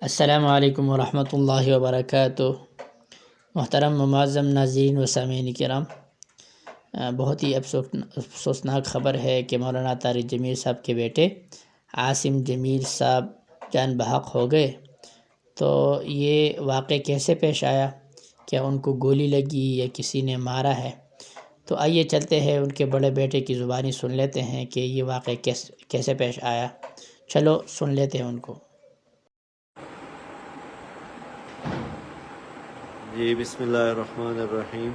السلام علیکم ورحمۃ اللہ وبرکاتہ۔ محترم و معظم ناظرین و سامعین کرام، بہت ہی افسوسناک خبر ہے کہ مولانا طارق جمیل صاحب کے بیٹے عاصم جمیل صاحب جان بحق ہو گئے۔ تو یہ واقعہ کیسے پیش آیا؟ کیا ان کو گولی لگی یا کسی نے مارا ہے؟ تو آئیے چلتے ہیں ان کے بڑے بیٹے کی زبانی سن لیتے ہیں کہ یہ واقعہ کیسے پیش آیا۔ چلو سن لیتے ہیں ان کو۔ جی بسم اللہ الرحمن الرحیم،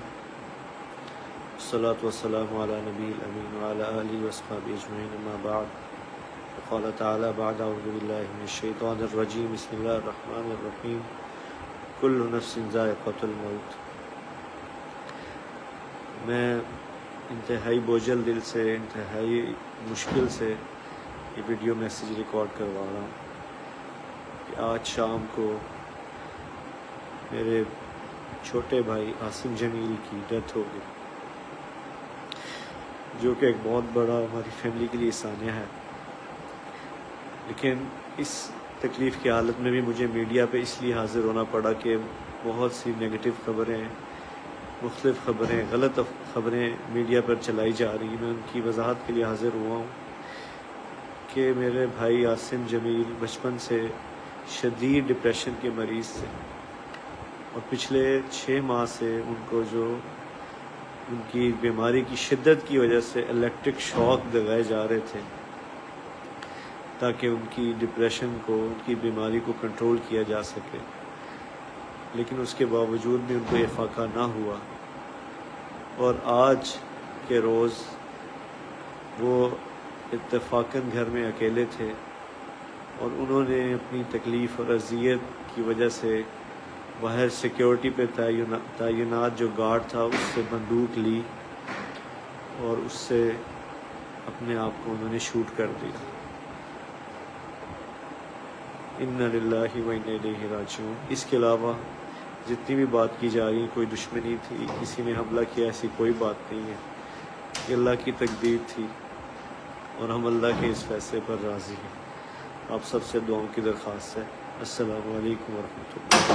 والصلاة والسلام علی نبی الامین وعلی آلہ واصحابہ اجمعین، اما بعد، قال تعالی بعد اعوذ باللہ من الشیطان الرجیم، بسم اللہ الرحمن الرحیم، کل نفس ذائقۃ الموت۔ میں انتہائی بوجھل دل سے، انتہائی مشکل سے یہ ویڈیو میسیج ریکارڈ کروا رہا ہوں کہ آج شام کو میرے چھوٹے بھائی عاصم جمیل کی ڈیتھ ہو گئی، جو کہ ایک بہت بڑا ہماری فیملی کے لیے سانیہ ہے۔ لیکن اس تکلیف کی حالت میں بھی مجھے میڈیا پہ اس لیے حاضر ہونا پڑا کہ بہت سی نگیٹو خبریں، مختلف خبریں، غلط خبریں میڈیا پر چلائی جا رہی ہیں۔ میں ان کی وضاحت کے لیے حاضر ہوا ہوں کہ میرے بھائی عاصم جمیل بچپن سے شدید ڈپریشن کے مریض تھے، اور پچھلے 6 ماہ سے ان کو جو ان کی بیماری کی شدت کی وجہ سے الیکٹرک شاک دگائے جا رہے تھے تاکہ ان کی ڈپریشن کو، ان کی بیماری کو کنٹرول کیا جا سکے، لیکن اس کے باوجود بھی ان کو افاقہ نہ ہوا۔ اور آج کے روز وہ اتفاقاً گھر میں اکیلے تھے، اور انہوں نے اپنی تکلیف اور اذیت کی وجہ سے باہر سیکیورٹی پہ تعینات جو گارڈ تھا اس سے بندوق لی اور اس سے اپنے آپ کو انہوں نے شوٹ کر دیا۔ انا للہ و انا الیہ راجعون۔ اس کے علاوہ جتنی بھی بات کی جا رہی ہے، کوئی دشمنی تھی، کسی نے حملہ کیا، ایسی کوئی بات نہیں ہے۔ یہ اللہ کی تقدیر تھی اور ہم اللہ کے اس فیصلے پر راضی ہیں۔ آپ سب سے دعاؤں کی درخواست ہے۔ السلام علیکم ورحمۃ اللہ۔